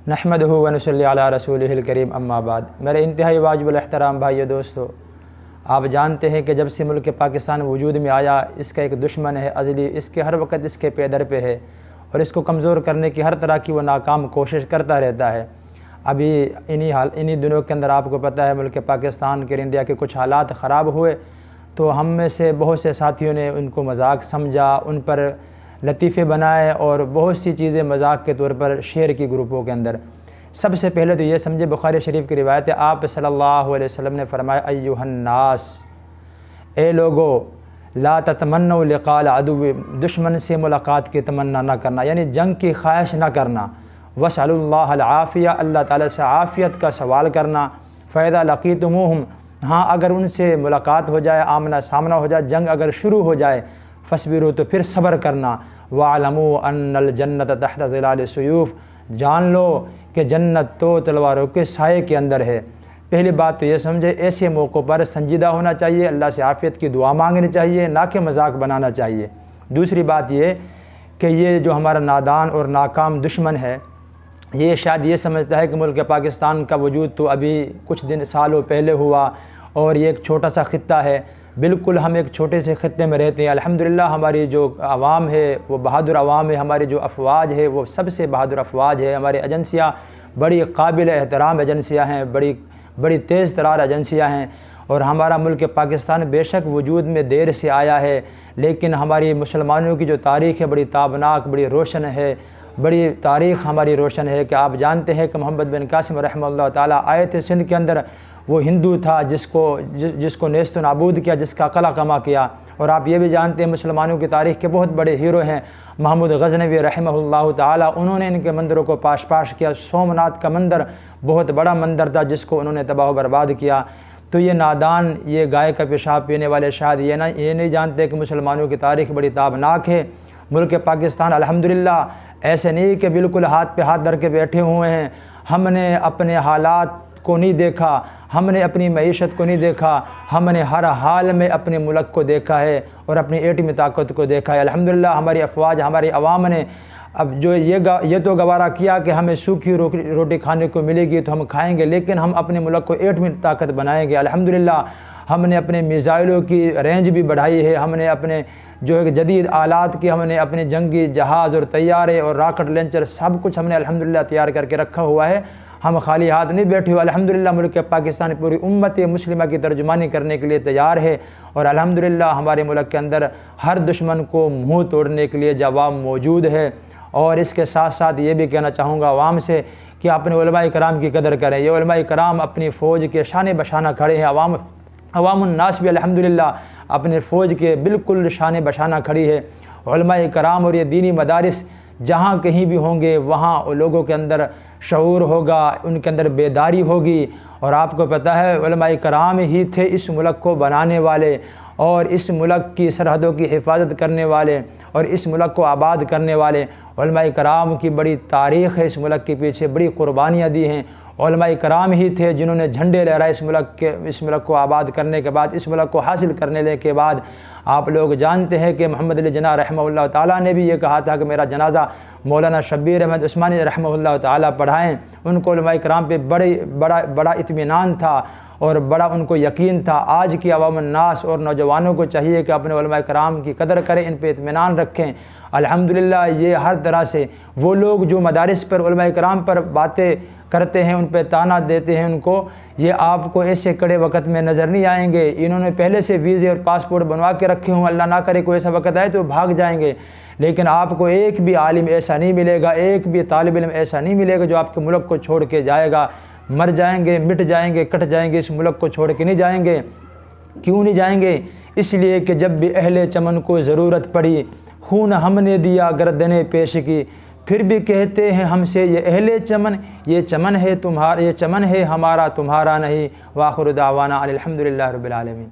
نحمدہ و نصلی علی رسولہ الکریم اما بعد۔ میرے انتہائی واجب الاحترام بھائیو دوستو، آپ جانتے ہیں کہ جب سے ملک پاکستان وجود میں آیا، اس کا ایک دشمن ہے ازلی، اس کے ہر وقت اس کے پیدر پہ ہے اور اس کو کمزور کرنے کی ہر طرح کی وہ ناکام کوشش کرتا رہتا ہے۔ ابھی انہی دنوں کے اندر آپ کو پتہ ہے ملک پاکستان کے انڈیا کے کچھ حالات خراب ہوئے تو ہم میں سے بہت سے ساتھیوں نے ان کو مذاق سمجھا، ان پر لطیفے بنائے اور بہت سی چیزیں مذاق کے طور پر شیئر کی گروپوں کے اندر۔ سب سے پہلے تو یہ سمجھے، بخاری شریف کی روایت ہے، آپ صلی اللہ علیہ وسلم نے فرمایا ایھا الناس، اے لوگو، لا تتمنوا لقاء العدو، دشمن سے ملاقات کی تمنا نہ کرنا، یعنی جنگ کی خواہش نہ کرنا۔ واسألوا اللہ العافیہ، اللہ تعالیٰ سے عافیت کا سوال کرنا۔ فإذا لقیتموہم، ہاں اگر ان سے ملاقات ہو جائے، آمنا سامنا ہو جائے، جنگ اگر شروع ہو جائے، فاصبروا، تو پھر صبر کرنا۔ واعلموا ان الجنۃ تحت ظلال السیوف، جان لو کہ جنت تو تلواروں کے سائے کے اندر ہے۔ پہلی بات تو یہ سمجھے، ایسے موقعوں پر سنجیدہ ہونا چاہیے، اللہ سے عافیت کی دعا مانگنی چاہیے، نہ کہ مذاق بنانا چاہیے۔ دوسری بات یہ کہ یہ جو ہمارا نادان اور ناکام دشمن ہے، یہ شاید یہ سمجھتا ہے کہ ملک پاکستان کا وجود تو ابھی کچھ سالوں پہلے ہوا اور یہ ایک چھوٹا سا خطہ ہے۔ بالکل ہم ایک چھوٹے سے خطے میں رہتے ہیں، الحمدللہ ہماری جو عوام ہے وہ بہادر عوام ہے، ہماری جو افواج ہے وہ سب سے بہادر افواج ہے، ہماری ایجنسیاں بڑی قابل احترام ایجنسیاں ہیں، بڑی تیز ترار ایجنسیاں ہیں، اور ہمارا ملک پاکستان بے شک وجود میں دیر سے آیا ہے، لیکن ہماری مسلمانوں کی جو تاریخ ہے بڑی تابناک، بڑی روشن ہے، بڑی تاریخ ہماری روشن ہے۔ کہ آپ جانتے ہیں کہ محمد بن قاسم رحمہ اللہ تعالیٰ آئے تھے سندھ کے اندر، وہ ہندو تھا جس کو نیست و نابود کیا، جس کا قلع کما کیا۔ اور آپ یہ بھی جانتے ہیں مسلمانوں کی تاریخ کے بہت بڑے ہیرو ہیں محمود غزنوی رحمہ اللہ تعالیٰ، انہوں نے ان کے مندروں کو پاش کیا۔ سومناتھ کا مندر بہت بڑا مندر تھا جس کو انہوں نے تباہ و برباد کیا۔ تو یہ نادان، یہ گائے کا پیشاب پینے والے شاید یہ نہیں جانتے کہ مسلمانوں کی تاریخ بڑی تابناک ہے۔ ملک پاکستان الحمدللہ ایسے نہیں کہ بالکل ہاتھ پہ ہاتھ دھر کے بیٹھے ہوئے ہیں۔ ہم نے اپنے حالات کو نہیں دیکھا، ہم نے اپنی معیشت کو نہیں دیکھا، ہم نے ہر حال میں اپنے ملک کو دیکھا ہے اور اپنی ایٹمی طاقت کو دیکھا ہے۔ الحمدللہ ہماری افواج، ہماری عوام نے اب جو یہ تو گوارا کیا کہ ہمیں سوکھی روٹی کھانے کو ملے گی تو ہم کھائیں گے، لیکن ہم اپنے ملک کو ایٹمی طاقت بنائیں گے۔ الحمدللہ ہم نے اپنے میزائلوں کی رینج بھی بڑھائی ہے، ہم نے اپنے جو جدید آلات کی، ہم نے اپنے جنگی جہاز اور طیارے اور راکٹ لانچر سب کچھ ہم نے الحمدللہ تیار کر کے رکھا ہوا ہے۔ ہم خالی ہاتھ نہیں بیٹھے ہوئے، الحمدللہ ملک پاکستان پوری امت مسلمہ کی ترجمانی کرنے کے لیے تیار ہے، اور الحمدللہ ہمارے ملک کے اندر ہر دشمن کو منہ توڑنے کے لیے جواب موجود ہے۔ اور اس کے ساتھ ساتھ یہ بھی کہنا چاہوں گا عوام سے کہ اپنے علماء کرام کی قدر کریں۔ یہ علماء کرام اپنی فوج کے شانے بشانہ کھڑے ہیں، عوام الناس بھی الحمدللہ اپنے فوج کے بالکل شانے بشانہ کھڑی ہے۔ علماء کرام اور یہ دینی مدارس جہاں کہیں بھی ہوں گے وہاں لوگوں کے اندر شعور ہوگا، ان کے اندر بیداری ہوگی۔ اور آپ کو پتہ ہے علماء کرام ہی تھے اس ملک کو بنانے والے اور اس ملک کی سرحدوں کی حفاظت کرنے والے اور اس ملک کو آباد کرنے والے۔ علماء کرام کی بڑی تاریخ ہے، اس ملک کے پیچھے بڑی قربانیاں دی ہیں۔ علماء کرام ہی تھے جنہوں نے جھنڈے لہرائے اس ملک کو آباد کرنے کے بعد، اس ملک کو حاصل کرنے کے بعد۔ آپ لوگ جانتے ہیں کہ محمد علی جناح رحمہ اللہ تعالیٰ نے بھی یہ کہا تھا کہ میرا جنازہ مولانا شبیر احمد عثمانی رحمہ اللہ تعالیٰ پڑھائیں۔ ان کو علماء کرام پہ بڑا اطمینان تھا اور بڑا ان کو یقین تھا۔ آج کی عوام الناس اور نوجوانوں کو چاہیے کہ اپنے علماء کرام کی قدر کریں، ان پہ اطمینان رکھیں۔ الحمدللہ یہ ہر طرح سے وہ لوگ جو مدارس پر علماء کرام پر باتیں کرتے ہیں، ان پہ تانا دیتے ہیں، ان کو یہ آپ کو ایسے کڑے وقت میں نظر نہیں آئیں گے۔ انہوں نے پہلے سے ویزے اور پاسپورٹ بنوا کے رکھے ہوں، اللہ نہ کرے کوئی ایسا وقت آئے تو بھاگ جائیں گے، لیکن آپ کو ایک بھی عالم ایسا نہیں ملے گا، ایک بھی طالب علم ایسا نہیں ملے گا جو آپ کے ملک کو چھوڑ کے جائے گا۔ مر جائیں گے، مٹ جائیں گے، کٹ جائیں گے، اس ملک کو چھوڑ کے نہیں جائیں گے۔ کیوں نہیں جائیں گے؟ اس لیے کہ جب بھی اہل چمن کو ضرورت پڑی، خون ہم نے دیا، گردنیں پیش کی، پھر بھی کہتے ہیں ہم سے یہ اہل چمن، یہ چمن ہے ہمارا تمہارا نہیں۔ وآخر دعوانا الحمدللہ رب العالمین۔